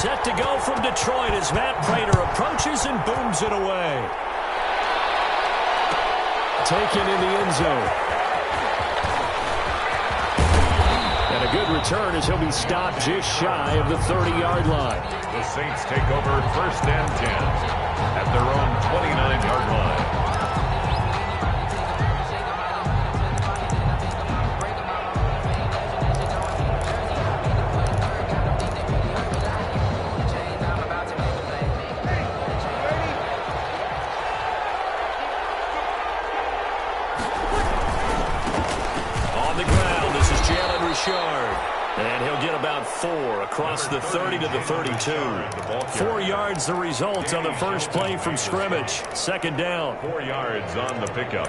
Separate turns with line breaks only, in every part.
set to go from Detroit as Matt Prater approaches and booms it away. Taken in the end zone. And a good return as he'll be stopped just shy of the 30-yard line.
The Saints take over 1st and 10 at their own 29-yard line.
And he'll get about 4 across the 30 to the 32. 4 yards the result on the first play from scrimmage. 2nd down.
4 yards on the pickup.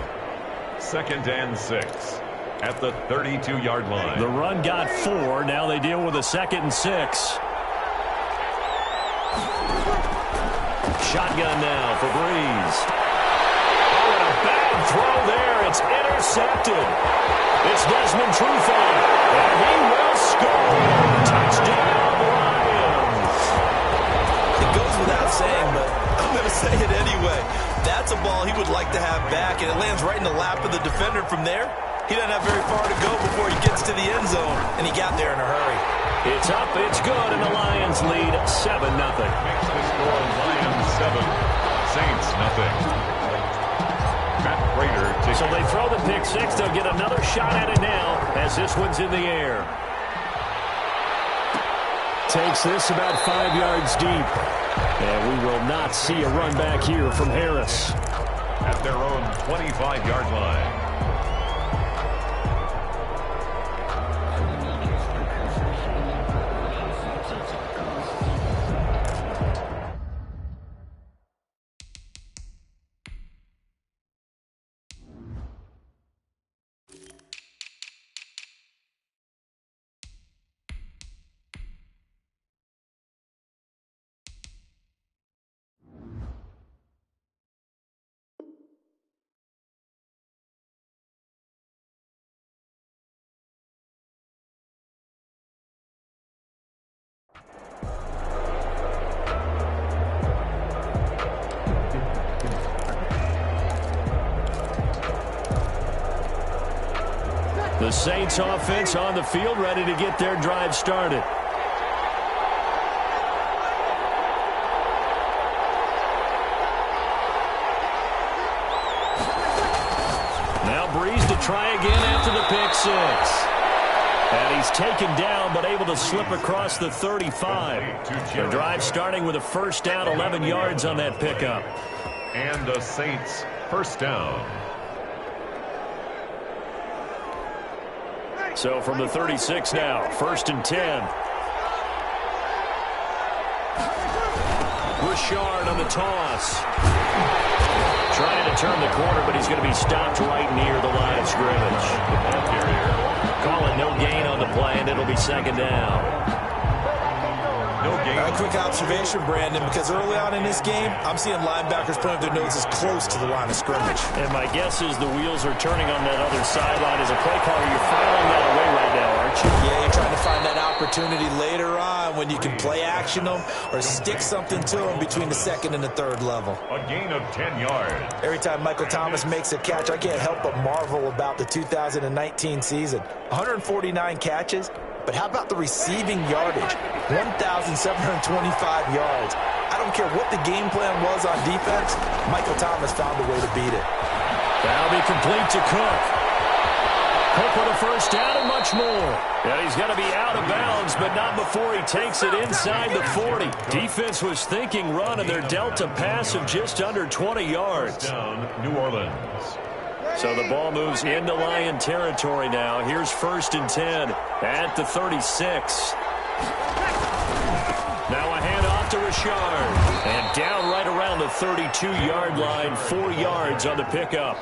2nd and 6 at the 32-yard line.
The run got 4. Now they deal with a 2nd and 6. Shotgun now for Breeze. Oh, and a bad throw there. It's intercepted. It's Desmond Trufant, and he will score. Touchdown, Lions.
It goes without saying, but I'm going to say it anyway. That's a ball he would like to have back, and it lands right in the lap of the defender from there. He doesn't have very far to go before he gets to the end zone, and he got there in a hurry.
It's up, it's good, and the Lions lead 7-0.
Makes the score Lions 7, Saints nothing.
So they throw the pick 6. They'll get another shot at it now as this one's in the air. Takes this about 5 yards deep. And we will not see a run back here from Harris.
At their own 25-yard line.
The Saints offense on the field, ready to get their drive started. Now Breeze to try again after the pick 6. And he's taken down, but able to slip across the 35. Their drive starting with a 1st down, 11 yards on that pickup.
And the Saints 1st down.
So from the 36 now, 1st and 10. Richard on the toss. Trying to turn the corner, but he's going to be stopped right near the line of scrimmage. Call it no gain on the play, and it'll be 2nd down.
No gain. A quick observation, Brandon, because early on in this game, I'm seeing linebackers putting their noses close to the line of scrimmage.
And my guess is the wheels are turning on that other sideline. As a play caller, you're filing that away right now, aren't you?
Yeah, you're trying to find that opportunity later on when you can play action them or stick something to them between the 2nd and the 3rd level.
A gain of 10 yards. Every
time Michael Thomas makes a catch, I can't help but marvel about the 2019 season. 149 catches. But how about the receiving yardage? 1,725 yards. I don't care what the game plan was on defense. Michael Thomas found a way to beat it.
That'll be complete to Cook. Cook with a 1st down and much more. And he's going to be out of bounds, but not before he takes it inside the 40. Defense was thinking run, and they're dealt a pass of just under 20 yards.
Down, New Orleans.
So the ball moves into Lion territory now. Here's 1st and 10 at the 36. Now a handoff to Richard. And down right around the 32-yard line, 4 yards on the pickup.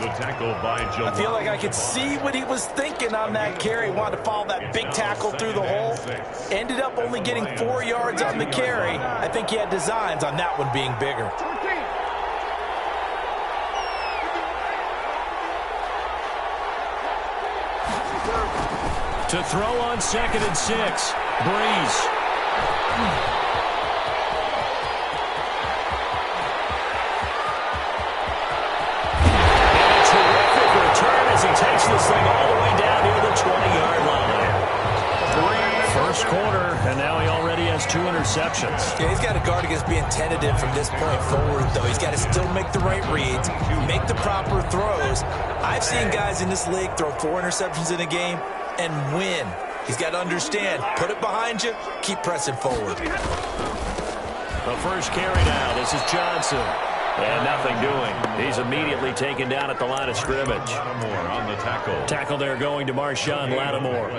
The tackle by Joe.
I feel like I could see what he was thinking on that carry. Wanted to follow that big tackle through the hole. Ended up only getting 4 yards on the carry. I think he had designs on that one being bigger. To throw on 2nd and 6. Breeze.
has 2 interceptions.
Yeah, he's got to guard against being tentative from this point forward, though. He's got to still make the right reads, make the proper throws. I've seen guys in this league throw 4 interceptions in a game and win. He's got to understand, put it behind you, keep pressing forward.
The first carry now. This is Johnson. And nothing doing. He's immediately taken down at the line of scrimmage.
Lattimore on the tackle.
Tackle there going to Marshawn Lattimore.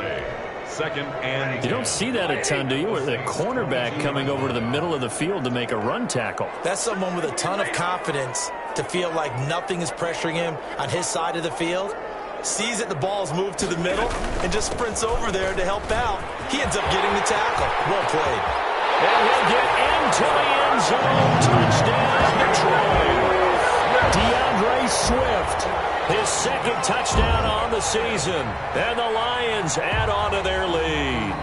2nd and 10.
You don't see that a ton, do you? With a cornerback coming over to the middle of the field to make a run tackle.
That's someone with a ton of confidence to feel like nothing is pressuring him on his side of the field. Sees that the ball's moved to the middle and just sprints over there to help out. He ends up getting the tackle. Well played.
And he'll get into the end zone. Touchdown, Detroit. DeAndre Swift, his 2nd touchdown on the season. And the Lions add on to their lead.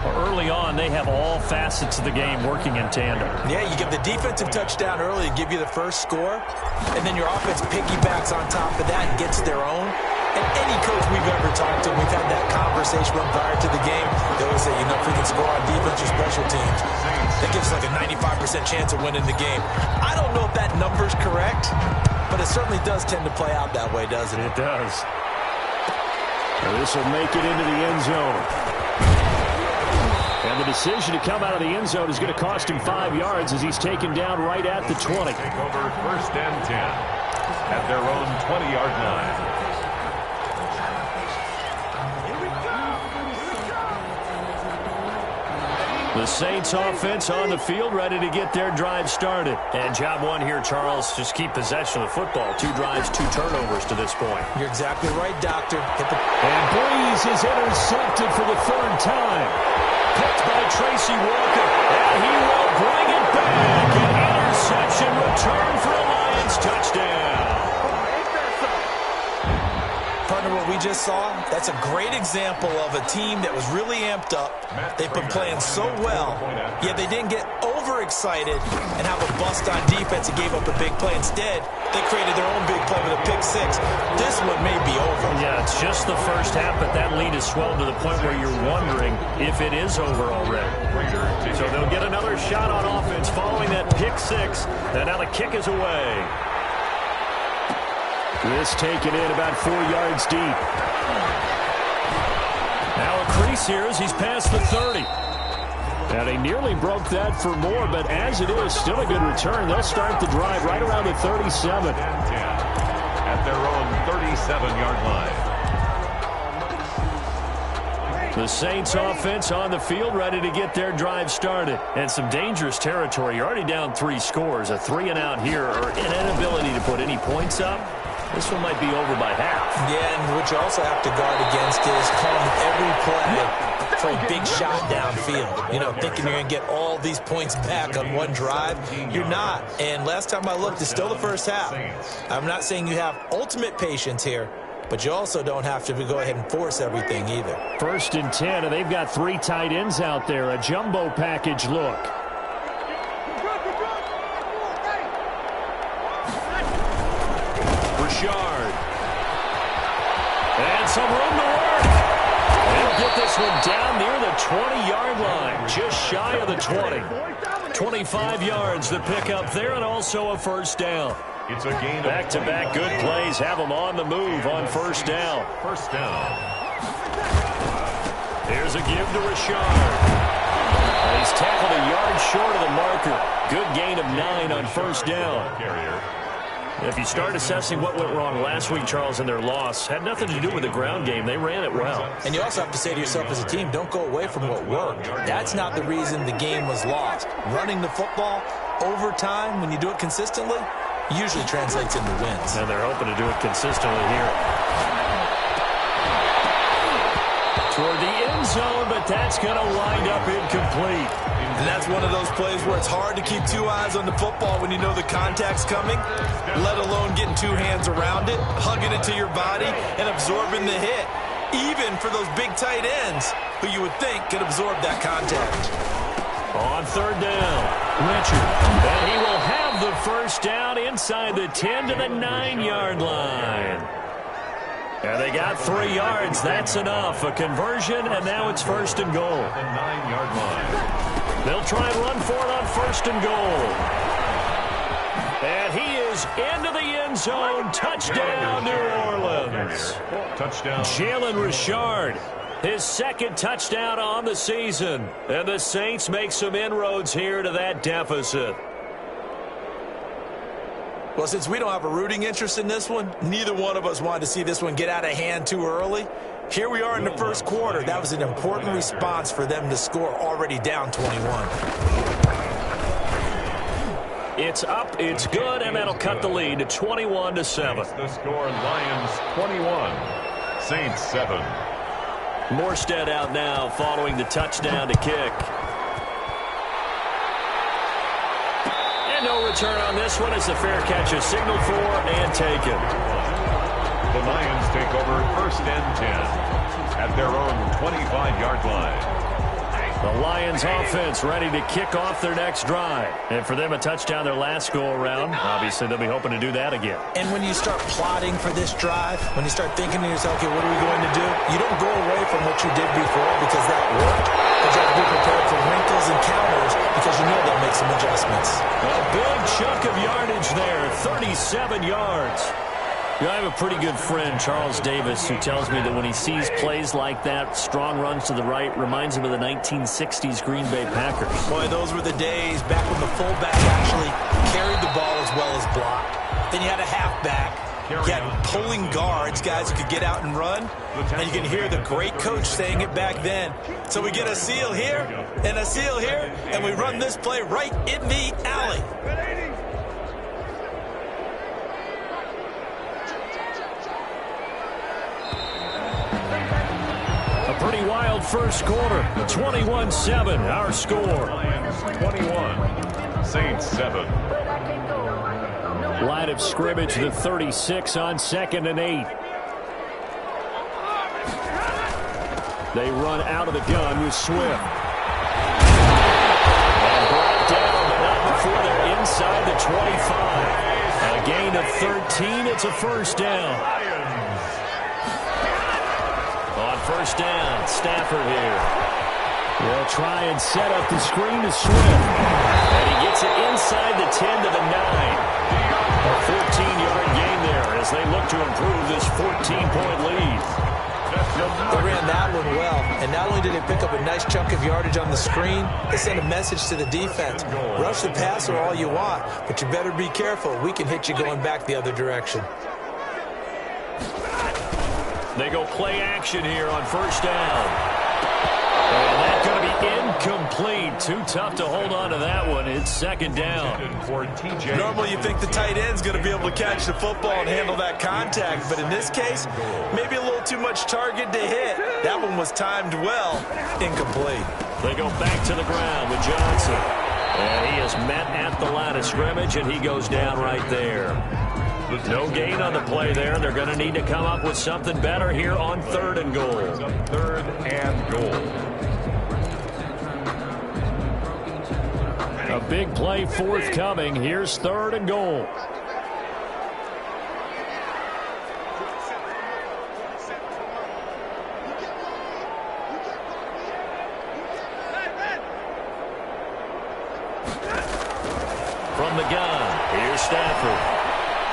Early on, they have all facets of the game working in tandem.
Yeah, you give the defensive touchdown early to give you the first score, and then your offense piggybacks on top of that and gets their own. And any coach we've ever talked to, we've had that conversation prior to the game. They always say, if we can score on defense or special teams, that gives us like a 95% chance of winning the game. I don't know if that number's correct, but it certainly does tend to play out that way, doesn't it?
It does. This will make it into the end zone. And the decision to come out of the end zone is going to cost him 5 yards as he's taken down right at the 20.
Take over 1st and 10 at their own 20-yard line.
The Saints offense on the field, ready to get their drive started. And job one here, Charles, just keep possession of the football. 2 drives, 2 turnovers to this point.
You're exactly right, Doctor.
And Breeze is intercepted for the 3rd time. Picked by Tracy Walker. And he will bring it back. An interception return for a Lions touchdown.
Partner, what we just saw, that's a great example of a team that was really amped up. They've been playing so well, yet they didn't get overexcited and have a bust on defense and gave up a big play. Instead, they created their own big play with a pick 6. This one may be over.
Yeah, it's just the first half, but that lead has swelled to the point where you're wondering if it is over already. So they'll get another shot on offense following that pick 6. And now the kick is away. This taken in about 4 yards deep. Now a crease here as he's past the 30. And he nearly broke that for more, but as it is, still a good return. They'll start the drive right around the 37.
At their own 37-yard line.
The Saints offense on the field, ready to get their drive started. And some dangerous territory. You're already down 3 scores. A 3-and-out here, or an inability to put any points up. This one might be over by half.
Yeah, and what you also have to guard against is calling every play for a big shot downfield. Thinking you're going to get all these points back on one drive. You're not. And last time I looked, it's still the first half. I'm not saying you have ultimate patience here, but you also don't have to go ahead and force everything either.
1st and 10, and they've got 3 tight ends out there. A jumbo package look. Richard. And some room to work. They'll get this one down near the 20-yard line, just shy of the 20. 25 yards the pickup there, and also a 1st down.
It's a gain.
Back-to-back good plays have them on the move on 1st down.
1st down.
Here's a give to Richard. And he's tackled a yard short of the marker. Good gain of 9 on 1st down.
Carrier.
If you start assessing what went wrong last week, Charles, in their loss, had nothing to do with the ground game. They ran it well.
And you also have to say to yourself as a team, don't go away from what worked. That's not the reason the game was lost. Running the football over time, when you do it consistently, usually translates into wins.
And they're hoping to do it consistently here. Toward the end zone, but that's going to wind up incomplete.
And that's one of those plays where it's hard to keep 2 eyes on the football when you know the contact's coming, let alone getting 2 hands around it, hugging it to your body, and absorbing the hit. Even for those big tight ends who you would think could absorb that contact.
On 3rd down, Richard. And he will have the 1st down inside the 10 to the 9-yard line. And they got 3 yards. That's enough. A conversion, and now it's 1st and goal.
The 9-yard line.
They'll try and run for it on 1st and goal. And he is into the end zone. Touchdown, New Orleans.
Touchdown.
Jalen Richard, his 2nd touchdown on the season. And the Saints make some inroads here to that deficit.
Well, since we don't have a rooting interest in this one, neither one of us wanted to see this one get out of hand too early. Here we are in the 1st quarter. That was an important response for them to score already down 21.
It's up, it's good, and that'll cut the lead to 21-7.
The score, Lions 21, Saints 7.
Morstead out now following the touchdown to kick. No return on this one as the fair catch is signaled for and taken.
The Lions take over 1st and 10 at their own 25-yard line.
The Lions offense ready to kick off their next drive. And for them, a touchdown their last go-around. Obviously, they'll be hoping to do that again.
And when you start plotting for this drive, when you start thinking to yourself, okay, what are we going to do? You don't go away from what you did before because that worked. But you have to be prepared for wrinkles and counters because you know they'll make some adjustments.
A big chunk of yardage there, 37 yards. I have a pretty good friend, Charles Davis, who tells me that when he sees plays like that, strong runs to the right, reminds him of the 1960s Green Bay Packers.
Boy, those were the days back when the fullback actually carried the ball as well as blocked. Then you had a halfback. You had pulling guards, guys who could get out and run. And you can hear the great coach saying it back then. So we get a seal here and a seal here, and we run this play right in the alley.
Pretty wild 1st quarter. 21-7, our score.
Lions 21, Saints 7.
Line of scrimmage, the 36 on 2nd and 8. They run out of the gun with Swift. And brought down, but not before they're inside the 25. A gain of 13, it's a 1st down. On 1st down, Stafford here. They'll try and set up the screen to Swift. And he gets it inside the 10 to the 9. A 14-yard gain there as they look to improve this 14-point lead.
They ran that one well. And not only did they pick up a nice chunk of yardage on the screen, they sent a message to the defense. Rush the passer all you want, but you better be careful. We can hit you going back the other direction.
They go play action here on 1st down. And that's going to be incomplete. Too tough to hold on to that one. It's 2nd down.
Normally you think the tight end's going to be able to catch the football and handle that contact. But in this case, maybe a little too much target to hit. That one was timed well. Incomplete.
They go back to the ground with Johnson. And he is met at the line of scrimmage, and he goes down right there. No gain on the play there. They're going to need to come up with something better here on 3rd and goal.
3rd and goal.
A big play forthcoming. Here's 3rd and goal. From the gun, here's Stafford.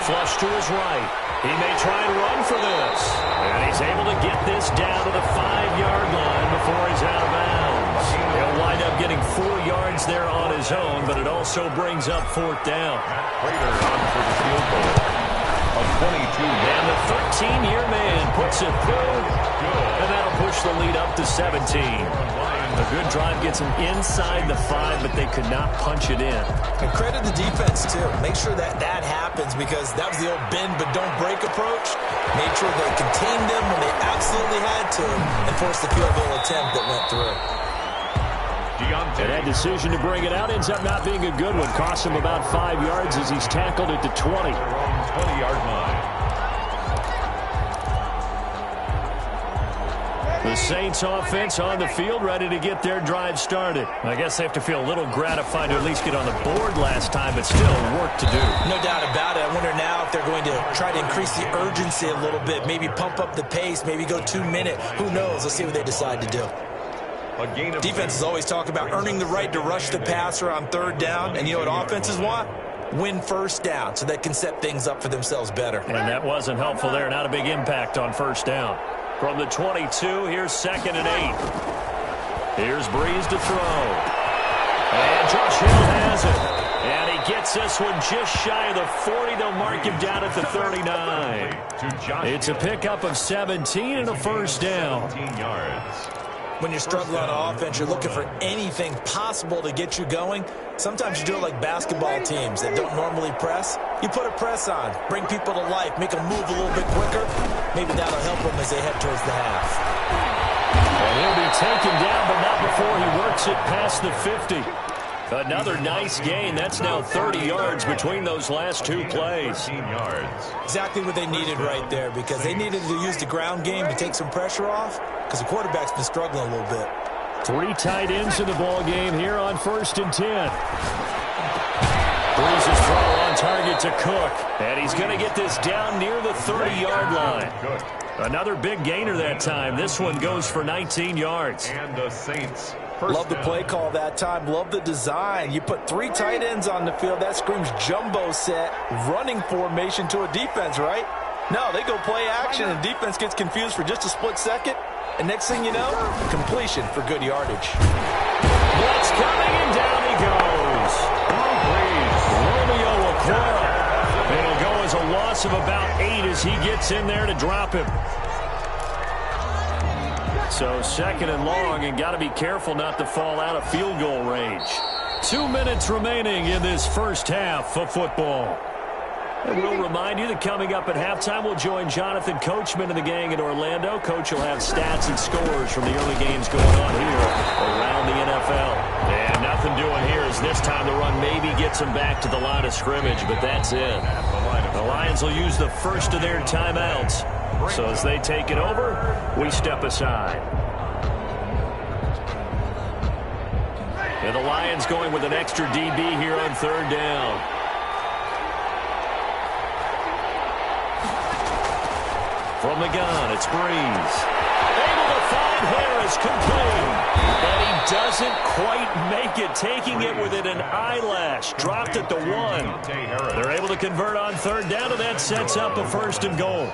Flush to his right. He may try and run for this. And he's able to get this down to the 5-yard line before he's out of bounds. He'll wind up getting 4 yards there on his own, but it also brings up 4th down.
Prater on for the field goal. A 22.
And the 13-year man puts it through. And that'll push the lead up to 17. A good drive gets them inside the 5, but they could not punch it in.
And credit the defense, too. Make sure that happens because that was the old bend but don't break approach. Made sure they contained them when they absolutely had to and forced the field goal attempt that went through.
And that decision to bring it out ends up not being a good one. Costs him about 5 yards as he's tackled at the 20.
20-yard line.
The The Saints offense on the field, ready to get their drive started. I guess they have to feel a little gratified to at least get on the board last time, but still work to do.
No doubt about it. I wonder now if they're going to try to increase the urgency a little bit, maybe pump up the pace, maybe go 2-minute. Who knows? Let's see what they decide to do. Defenses always talk about earning the right to rush the passer on third down, and you know what offenses want? Win first down so they can set things up for themselves better.
And that wasn't helpful there. Not a big impact on first down. From the 22, here's 2nd and 8. Here's Breeze to throw. And Josh Hill has it. And he gets this one just shy of the 40. They'll mark him down at the 39. It's a pickup of 17 and a first down.
17 yards.
When you're struggling on offense, you're looking for anything possible to get you going. Sometimes you do it like basketball teams that don't normally press. You put a press on, bring people to life, make them move a little bit quicker. Maybe that'll help them as they head towards the half.
And he'll be taken down, but not before he works it past the 50. Another nice gain. That's now 30 yards between those last two plays.
13 yards.
Exactly what they needed right there, because they needed to use the ground game to take some pressure off, because the quarterback's been struggling a little bit.
3 tight ends in the ball game here on 1st and 10. Breeze's throw on target to Cook, and he's going to get this down near the 30-yard line. Another big gainer that time. This one goes for 19 yards.
And the Saints.
Love the play call that time. Love the design. You put 3 tight ends on the field. That screams jumbo set, running formation to a defense, right? No, they go play action, and defense gets confused for just a split second. And next thing you know, completion for good yardage.
Blitz coming, and down he goes. Romeo Okwara. It'll go as a loss of about 8 as he gets in there to drop him. So 2nd and long, and got to be careful not to fall out of field goal range. 2 minutes remaining in this first half of football. And we'll remind you that coming up at halftime, we'll join Jonathan Coachman and the gang in Orlando. Coach will have stats and scores from the early games going on here around the NFL. And nothing doing here as this time the run maybe gets them back to the line of scrimmage, but that's it. The Lions will use the first of their timeouts. So as they take it over, we step aside. And the Lions going with an extra DB here on 3rd down. From the gun, it's Breeze. Able to find Harris, complete. And he doesn't quite make it, taking it within an eyelash. Dropped at the 1. They're able to convert on 3rd down, and that sets up a 1st and goal.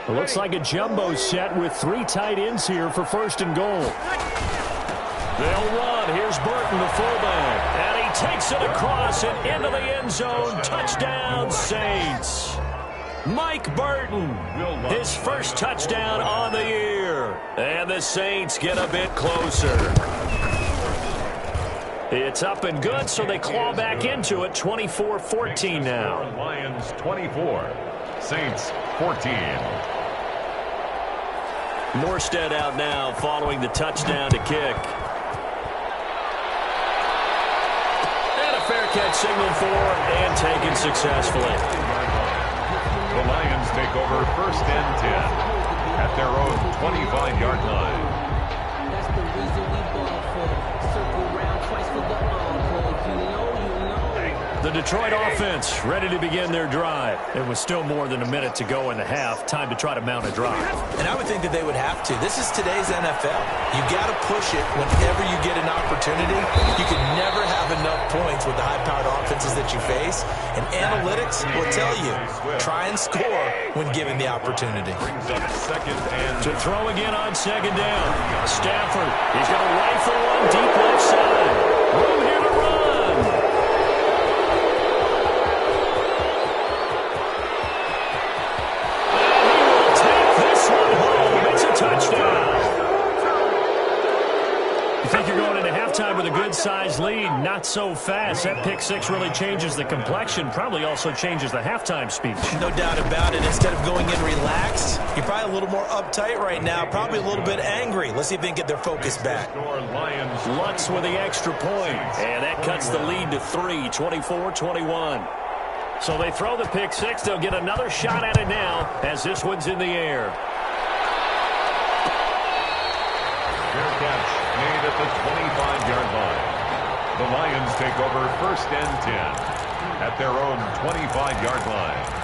It looks like a jumbo set with 3 tight ends here for 1st and goal. They'll run. Here's Burton, the fullback. And he takes it across and into the end zone. Touchdown, Saints. Mike Burton, his first touchdown on the year. And the Saints get a bit closer. It's up and good, so they claw back into it. 24-14 now.
Lions 24, Saints 14.
Morstead out now following the touchdown to kick. And a fair catch signaled for and taken successfully.
The Lions take over 1st and 10 at their own 25-yard line.
That's the reason we ball for. Circle round twice for the encore. If you know, you know.
The Detroit offense ready to begin their drive. It was still more than a minute to go in the half. Time to try to mount a drive.
And I would think that they would have to. This is today's NFL. You got to push it whenever you get an opportunity. You can never have enough points with the high-powered offenses that you face. And analytics will tell you, try and score when given the opportunity.
Brings up 2nd and
To throw again on 2nd down. Stafford, he's going to rifle one deep left side. Room here to run. Touchdown. You think you're going into halftime with a good-sized lead? Not so fast. That pick 6 really changes the complexion, probably also changes the halftime speech.
No doubt about it. Instead of going in relaxed, you're probably a little more uptight right now, probably a little bit angry. Let's see if they can get their focus back.
Lions.
Lutz with the extra point, and that cuts the lead to 3, 24-21. So they throw the pick 6. They'll get another shot at it now as this one's in the air.
right at the 25-yard line. The Lions take over 1st and 10 at their own 25-yard line.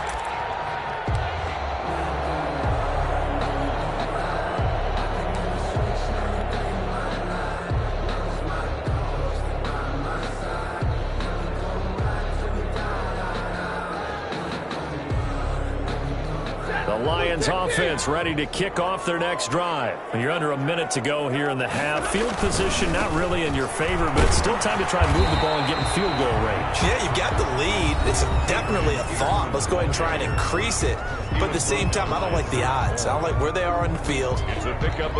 Lions offense ready to kick off their next drive. You're under a minute to go here in the half. Field position not really in your favor, but it's still time to try and move the ball and get in field goal range.
Yeah, you've got the lead. It's definitely a thought. Let's go ahead and try and increase it. But at the same time, I don't like the odds. I don't like where they are on the field.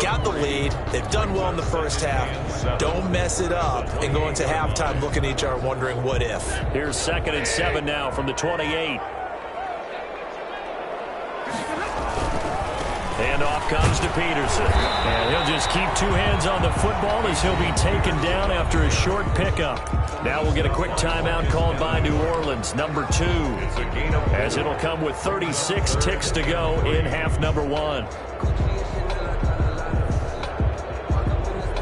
Got the lead. They've done well in the first half. Don't mess it up and go into halftime looking at each other wondering what if.
Here's 2nd and 7 now from the 28. Handoff comes to Peterson. And he'll just keep two hands on the football as he'll be taken down after a short pickup. Now we'll get a quick timeout called by New Orleans, number 2. As it'll come with 36 ticks to go in half number 1.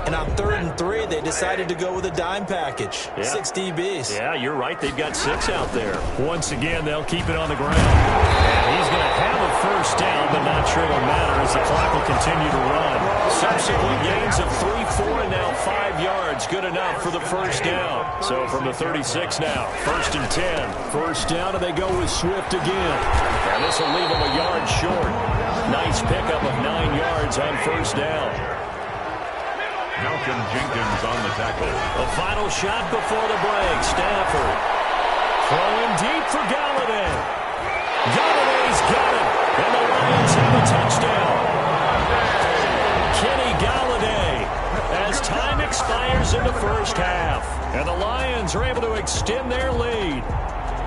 And on 3rd and 3, they decided to go with a dime package. Yeah. 6 DBs.
Yeah, you're right. They've got 6 out there. Once again, they'll keep it on the ground. And he's going to have a first down, but not sure it'll matter as the clock will continue to run. Subsequent gains of 3, 4, and now 5 yards. Good enough for the first down. So from the 36 now, 1st and 10. First down, and they go with Swift again. And this will leave them a yard short. Nice pickup of 9 yards on first down.
Malcolm Jenkins on the tackle.
The final shot before the break. Stafford throwing deep for Galladay. Galladay's got it. And the Lions have a touchdown. Kenny Galladay as time expires in the first half. And the Lions are able to extend their lead.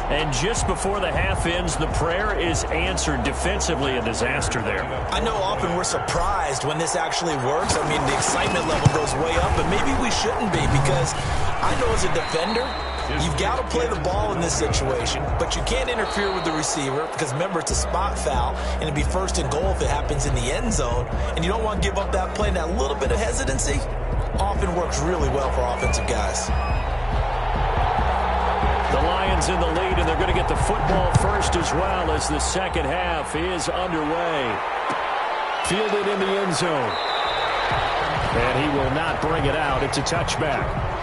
And just before the half ends, the prayer is answered. Defensively, a disaster there.
I know often we're surprised when this actually works. I mean, the excitement level goes way up, but maybe we shouldn't be because I know as a defender, you've got to play the ball in this situation, but you can't interfere with the receiver because, remember, it's a spot foul, and it'd be 1st and goal if it happens in the end zone, and you don't want to give up that play. And that little bit of hesitancy often works really well for offensive guys.
The Lions in the lead, and they're going to get the football first as well as the second half is underway. Fielded in the end zone. And he will not bring it out. It's a touchback.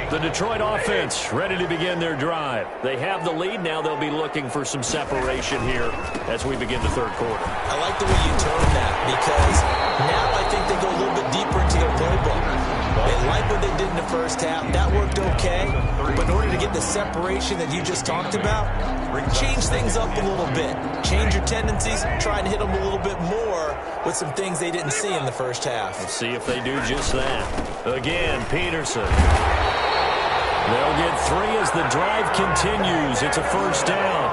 The Detroit offense ready to begin their drive. They have the lead. Now they'll be looking for some separation here as we begin the third quarter.
I like the way you term that because now I think they go a little bit deeper into their playbook. They like what they did in the first half. That worked okay. But in order to get the separation that you just talked about, change things up a little bit. Change your tendencies. Try and hit them a little bit more with some things they didn't see in the first half.
Let's see if they do just that. Again, Peterson. They'll get 3 as the drive continues. It's a first down.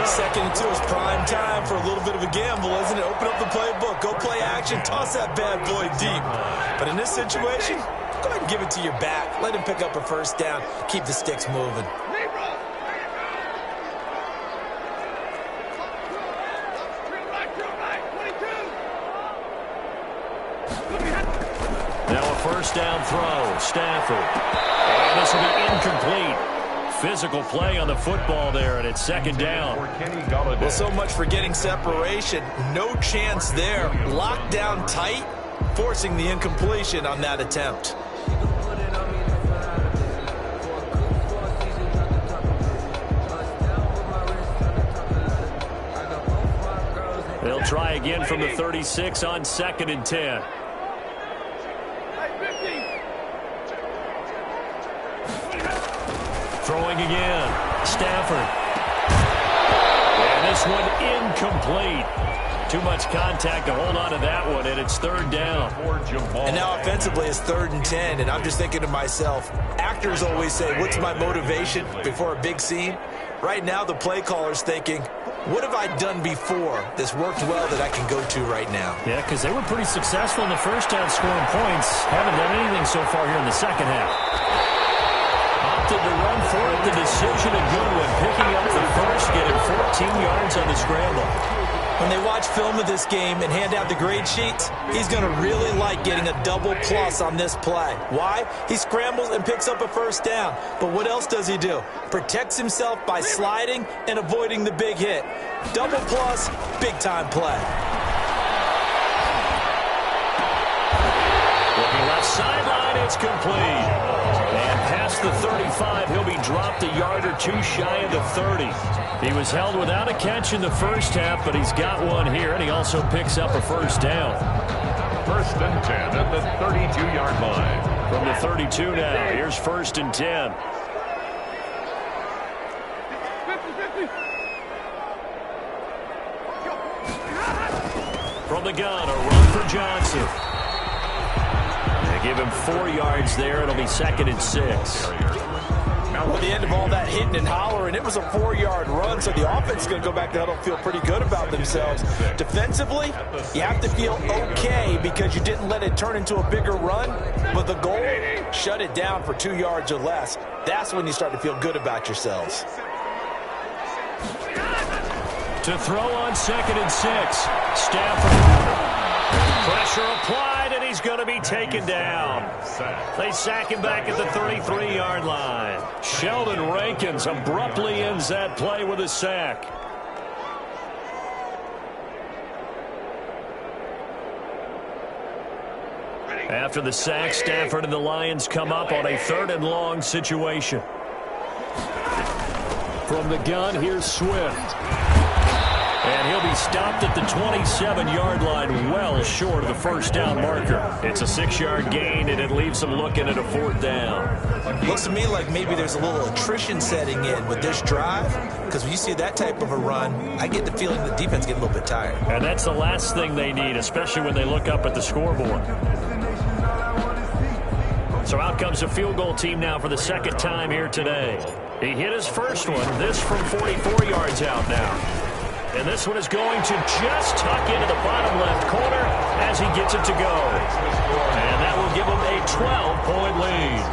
2nd and 2 is prime time for a little bit of a gamble, isn't it? Open up the playbook. Go play action. Toss that bad boy deep. But in this situation, go ahead and give it to your back. Let him pick up a first down. Keep the sticks moving.
Now a first down throw. Stafford. And this will be incomplete. Physical play on the football there, and it's 2nd down.
Well, so much for getting separation. No chance there. Locked down tight, forcing the incompletion on that attempt.
They'll try again from the 36 on 2nd and 10. Throwing again. Stafford. And this one incomplete. Too much contact to hold on to that one, and it's 3rd down.
And now offensively it's 3rd and 10, and I'm just thinking to myself, actors always say, what's my motivation before a big scene? Right now the play caller's thinking, what have I done before that's worked well that I can go to right now?
Yeah, because they were pretty successful in the first half scoring points. Haven't done anything so far here in the second half. Opted to run for it. The decision a good one. Picking up the first, getting 14 yards on the scramble.
When they watch film of this game and hand out the grade sheets, he's going to really like getting a double plus on this play. Why? He scrambles and picks up a first down. But what else does he do? Protects himself by sliding and avoiding the big hit. Double plus, big-time play.
Looking left sideline, it's complete. And past the 35, he'll be dropped a yard or two shy of the 30. He was held without a catch in the first half, but he's got one here, and he also picks up a first down.
First and 10 at the 32-yard line.
From the 32 now, here's first and 10. From the gun, a run for Johnson. They give him 4 yards there. It'll be second and 6.
At the end of all that hitting and hollering, it was a 4-yard run, so the offense is going to go back to huddle and feel pretty good about themselves. Defensively, you have to feel okay because you didn't let it turn into a bigger run, but the goal, shut it down for 2 yards or less. That's when you start to feel good about yourselves.
To throw on second and 6. Stafford. Pressure applied, and he's going to be taken down. They sack him back at the 33-yard line. Sheldon Rankins abruptly ends that play with a sack. After the sack, Stafford and the Lions come up on a 3rd and long situation. From the gun, here's Swift. And he'll be stopped at the 27-yard line, well short of the first down marker. It's a 6-yard gain, and it leaves them looking at a 4th down.
Looks to me like maybe there's a little attrition setting in with this drive, because when you see that type of a run, I get the feeling the defense gets a little bit tired.
And that's the last thing they need, especially when they look up at the scoreboard. So out comes a field goal team now for the second time here today. He hit his first one, this from 44 yards out now. And this one is going to just tuck into the bottom left corner as he gets it to go. And that will give him a 12-point lead.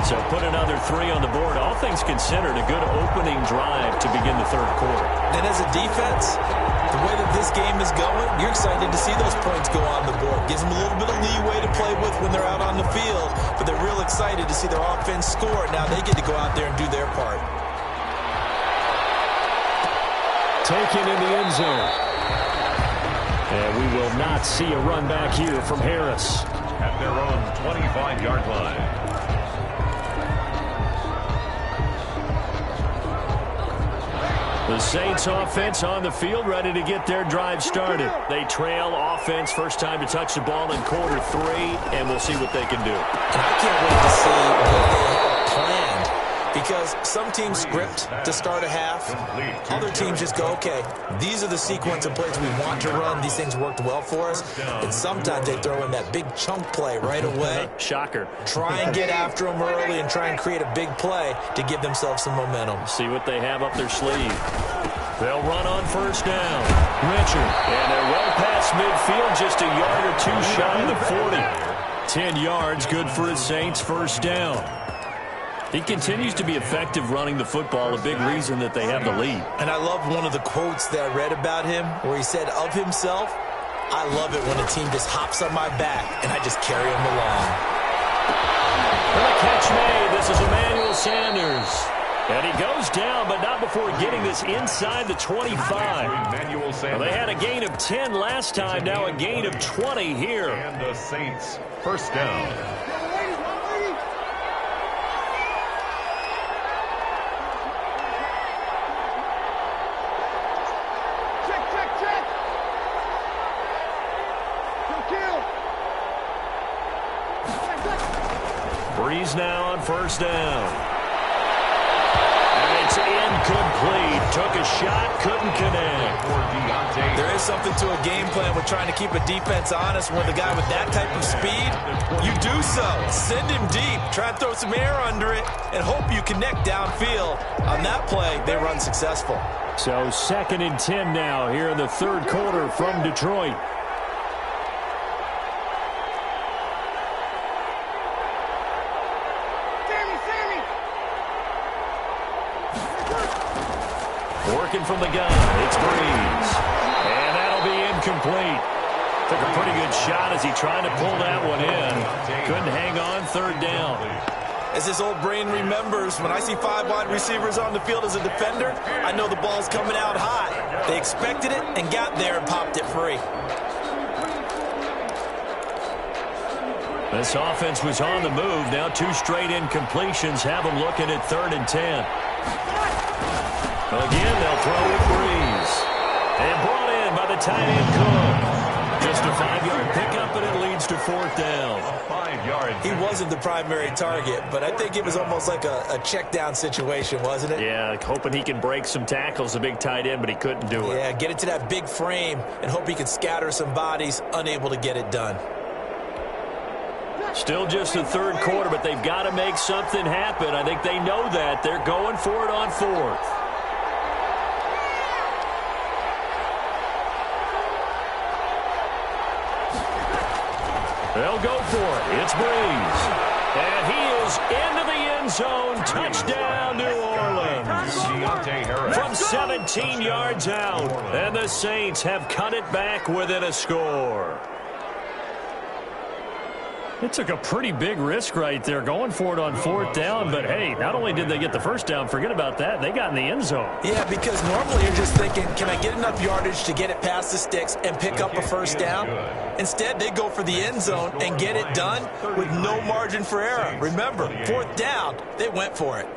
So put another 3 on the board. All things considered, a good opening drive to begin the 3rd quarter.
And as a defense, the way that this game is going, you're excited to see those points go on the board. Gives them a little bit of leeway to play with when they're out on the field, but they're real excited to see their offense score. Now they get to go out there and do their part.
Taken in the end zone. And we will not see a run back here from Harris.
At their own 25-yard line.
The Saints offense on the field, ready to get their drive started. They trail offense, first time to touch the ball in quarter 3, and we'll see what they can do.
And I can't wait to see what they have planned. Because some teams script to start a half. Other teams just go, okay, these are the sequence of plays we want to run. These things worked well for us. And sometimes they throw in that big chunk play right away.
Shocker.
Try and get after them early and try and create a big play to give themselves some momentum.
See what they have up their sleeve. They'll run on first down. Richard. And they're well past midfield, just a yard or 2 shy of the 40. 10 yards, good for his Saints first down. He continues to be effective running the football, a big reason that they have the lead.
And I love one of the quotes that I read about him where he said of himself, I love it when a team just hops on my back and I just carry them along.
And the catch made. This is Emmanuel Sanders. And he goes down, but not before getting this inside the 25. Well, they had a gain of 10 last time, now a gain of 20 here.
And the Saints first down.
Breeze now on first down. And it's incomplete. Took a shot, couldn't connect.
There is something to a game plan with trying to keep a defense honest when the guy with that type of speed, you do so. Send him deep. Try and throw some air under it and hope you connect downfield. On that play, they run successful.
So 2nd and 10 now here in the third quarter from Detroit. Working from the gun, it's Breeze. And that'll be incomplete. Took a pretty good shot as he tried to pull that one in. Couldn't hang on, 3rd down.
As his old brain remembers, when I see 5 wide receivers on the field as a defender, I know the ball's coming out high. They expected it and got there and popped it free.
This offense was on the move. Now 2 straight incompletions have them looking at 3rd and 10. Again, they'll throw with Breeze. And brought in by the tight end Cook. Just a 5-yard pickup, and it leads to 4th down.
5 yards.
He wasn't the primary target, but I think it was almost like a check down situation, wasn't it?
Yeah, hoping he can break some tackles, a big tight end, but he couldn't do it.
Yeah, get it to that big frame and hope he can scatter some bodies, unable to get it done.
Still just the 3rd quarter, but they've got to make something happen. I think they know that. They're going for it on 4th. They'll go for it. It's Breeze. And he is into the end zone. Touchdown, New Orleans. From 17 yards out. And the Saints have cut it back within a score. It took a pretty big risk right there going for it on 4th down. But, hey, not only did they get the 1st down, forget about that, they got in the end zone.
Yeah, because normally you're just thinking, can I get enough yardage to get it past the sticks and pick up a 1st down? Instead, they go for the end zone and get it done with no margin for error. Remember, 4th down, they went for it.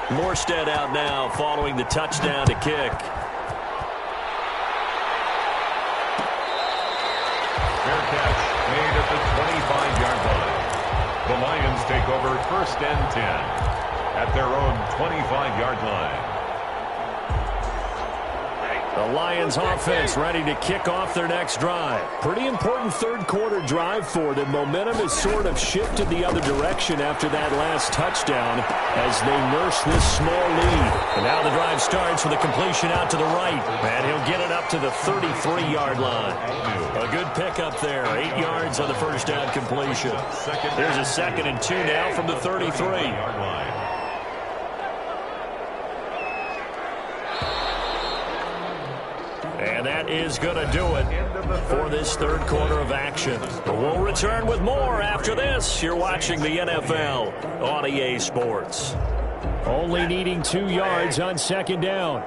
Morstead out now following the touchdown to kick.
Fair catch made at the 25-yard line. The Lions take over 1st and 10 at their own 25-yard line.
The Lions offense ready to kick off their next drive. Pretty important 3rd quarter drive for them. Momentum has sort of shifted the other direction after that last touchdown as they nurse this small lead. And now the drive starts with a completion out to the right. And he'll get it up to the 33-yard line. A good pickup there. 8 yards on the 1st down completion. There's a 2nd and 2 now from the 33-yard line. And that is going to do it for this 3rd quarter of action. We'll return with more after this. You're watching the NFL on EA Sports. Only needing 2 yards on 2nd down.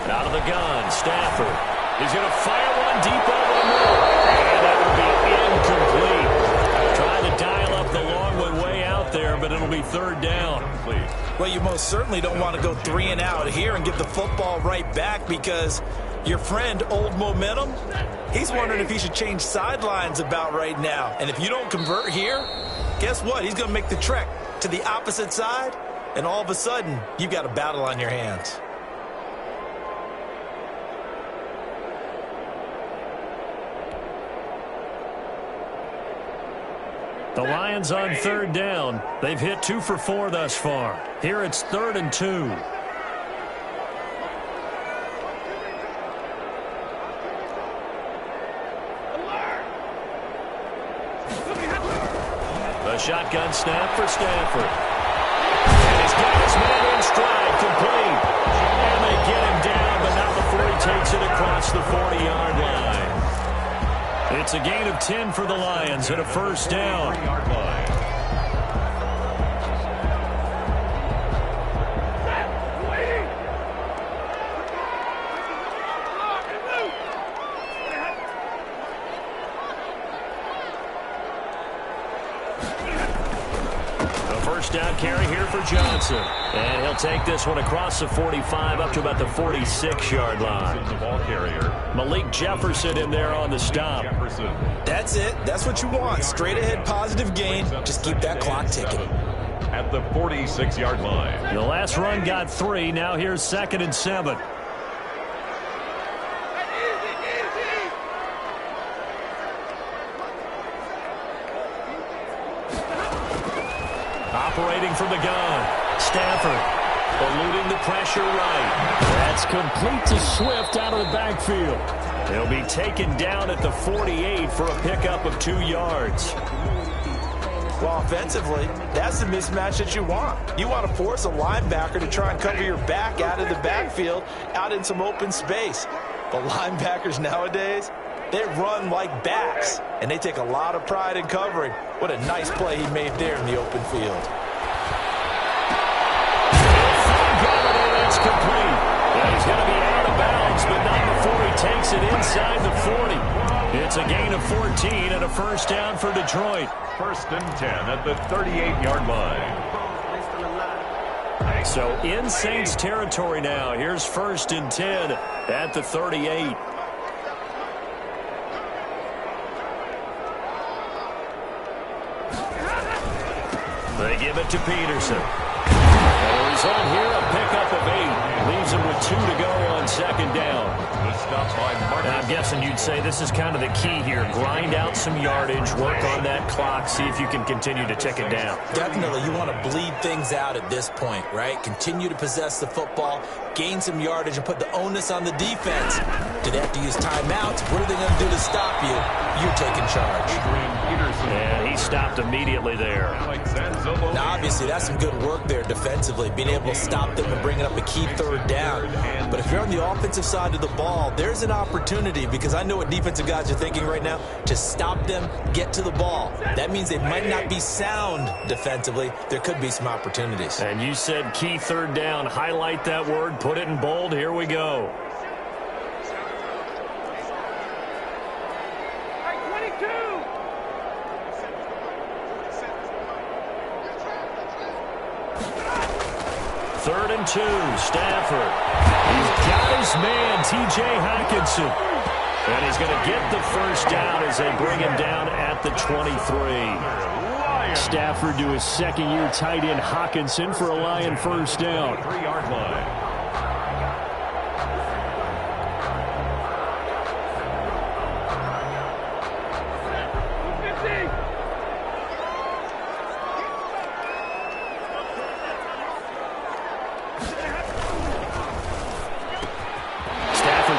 Out of the gun, Stafford. He's going to fire one deep over the middle. And that will be incomplete. Trying to dial up the long one way out there, but it'll be 3rd down.
Well, you most certainly don't want to go 3 and out here and give the football right back because your friend, Old Momentum, he's wondering if he should change sidelines about right now. And if you don't convert here, guess what? He's going to make the trek to the opposite side, and all of a sudden, you've got a battle on your hands.
The Lions on 3rd down. They've hit 2 for 4 thus far. Here it's 3rd and 2. A shotgun snap for Stafford. And he's got his man in stride, complete. And they get him down, but not before he takes it across the 40-yard line. It's a gain of 10 for the Lions and a 1st down. first down carry here for Johnson. And he'll take this one across the 45 up to about the 46-yard line.
The ball carrier.
Malik Jefferson in there on the stop.
That's it. That's what you want. Straight ahead positive gain. Just keep that clock ticking.
At the 46-yard line.
The last run got 3. Now here's 2nd and 7. Operating from the gun. Stafford eluding the pressure right. That's complete to Swift out of the backfield. He'll be taken down at the 48 for a pickup of 2 yards.
Well, offensively, that's the mismatch that you want. You want to force a linebacker to try and cover your back out of the backfield, out in some open space. But linebackers nowadays, they run like backs, and they take a lot of pride in covering. What a nice play he made there in the open field.
It's complete. Yeah, he's going to be out of bounds, but not before he takes it inside the 40. It's a gain of 14 and a first down for Detroit.
1st and 10 at the 38-yard line.
So in Saints territory now. Here's 1st and 10 at the 38. They give it to Peterson. And the result here, a pickup of 8. Leaves him with 2 to go on 2nd down.
The stop by Marcus.
I'm guessing you'd say this is kind of the key here. Grind out some yardage, work on that clock, see if you can continue to tick it down.
Definitely, you want to bleed things out at this point, right? Continue to possess the football, gain some yardage, and put the onus on the defense. Do they have to use timeouts? What are they going to do to stop you? You're taking charge.
And he stopped immediately there.
Now, obviously, that's some good work there defensively, being able to stop them and bringing up a key 3rd down. But if you're on the offensive side of the ball, there's an opportunity, because I know what defensive guys are thinking right now, to stop them, get to the ball. That means they might not be sound defensively. There could be some opportunities.
And you said key 3rd down. Highlight that word, put it in bold. Here we go. Third and 2, Stafford. He's got his man, T.J. Hockenson. And he's going to get the first down as they bring him down at the 23. Stafford to his 2nd-year tight end, Hockenson, for a Lion first down.
3-yard line.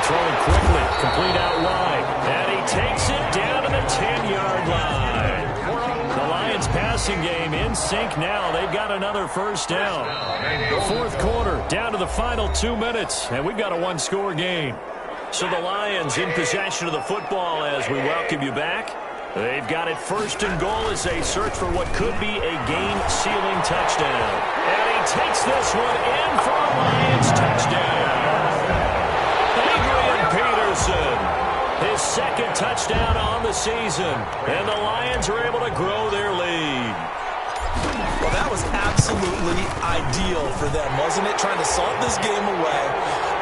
Throwing quickly, complete out wide, and he takes it down to the 10-yard line. The Lions passing game in sync now. They've got another first down. 4th quarter, down to the final 2 minutes, and we've got a 1-score game. So the Lions in possession of the football as we welcome you back. They've got it 1st and goal as they search for what could be a game-sealing touchdown. And he takes this one in for a Lions touchdown. His 2nd touchdown on the season, and the Lions are able to grow their lead.
Well, that was absolutely ideal for them, wasn't it? Trying to salt this game away.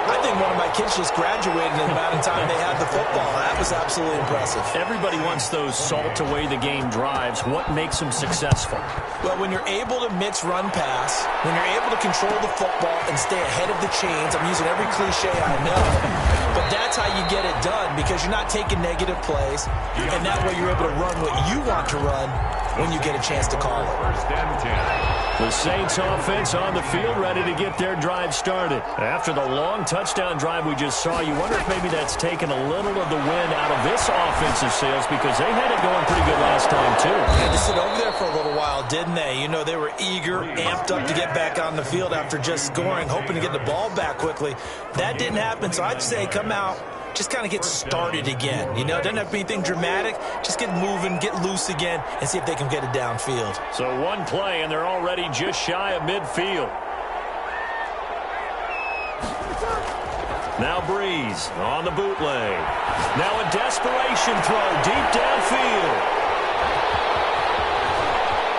I think one of my kids just graduated in the amount of time they had the football. That was absolutely impressive.
Everybody wants those salt-away-the-game drives. What makes them successful?
Well, when you're able to mix run pass, when you're able to control the football and stay ahead of the chains, I'm using every cliche I know, but that's how you get it done, because you're not taking negative plays, and that way you're able to run what you want to run when you get a chance to call it.
1st and 10.
The Saints offense on the field ready to get their drive started. After the long touchdown drive we just saw, you wonder if maybe that's taken a little of the wind out of this offensive sails, because they had it going pretty good last time too.
Had to sit over there for a little while, didn't they? You know, they were eager, amped up to get back on the field after just scoring, hoping to get the ball back quickly. That didn't happen, so I'd say come out, just kind of get started again. You know, it doesn't have to be anything dramatic. Just get moving, get loose again, and see if they can get it downfield.
So one play, and they're already just shy of midfield. Now Breeze on the bootleg. Now a desperation throw deep downfield.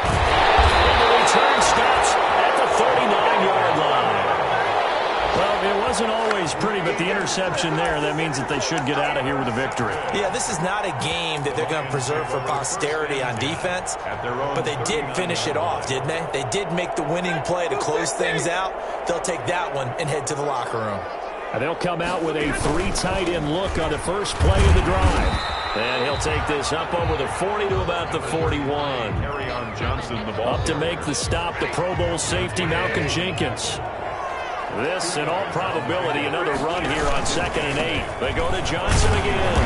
And the return isn't always pretty, but the interception there, that means that they should get out of here with a victory.
Yeah, this is not a game that they're going to preserve for posterity on defense, but they did finish it off, didn't they? They did make the winning play to close things out. They'll take that one and head to the locker room.
And they'll come out with a 3 tight end look on the first play of the drive. And he'll take this up over the 40 to about the 41.
Johnson, the ball.
Up to make the stop, the Pro Bowl safety, Malcolm Jenkins. This, in all probability, another run here on 2nd and 8. They go to Johnson again.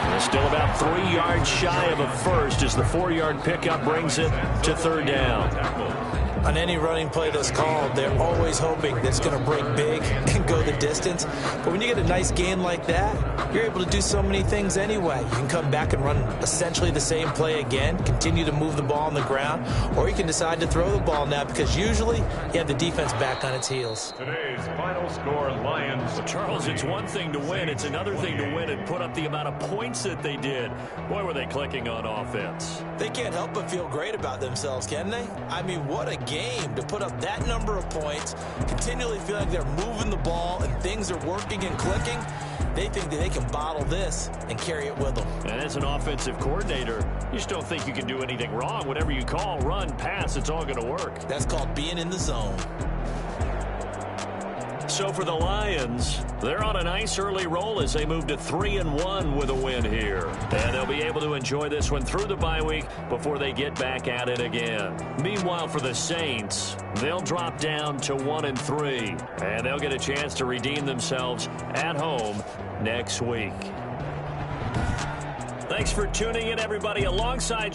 They're still about 3 yards shy of a first as the 4-yard pickup brings it to 3rd down.
On any running play that's called, they're always hoping that it's going to break big and go the distance. But when you get a nice gain like that, you're able to do so many things anyway. You can come back and run essentially the same play again, continue to move the ball on the ground, or you can decide to throw the ball now because usually you have the defense back on its heels.
Today's final score, Lions.
Well, Charles, it's one thing to win. It's another thing to win and put up the amount of points that they did. Boy, were they clicking on offense.
They can't help but feel great about themselves, can they? I mean, what a game to put up that number of points, continually feel like they're moving the ball and things are working and clicking. They think that they can bottle this and carry it with them.
And as an offensive coordinator, you just don't think you can do anything wrong. Whatever you call, run, pass, it's all going to work.
That's called being in the zone.
So for the Lions, they're on a nice early roll as they move to 3-1 with a win here. And they'll be able to enjoy this one through the bye week before they get back at it again. Meanwhile, for the Saints, they'll drop down to 1-3. And they'll get a chance to redeem themselves at home next week. Thanks for tuning in, everybody, alongside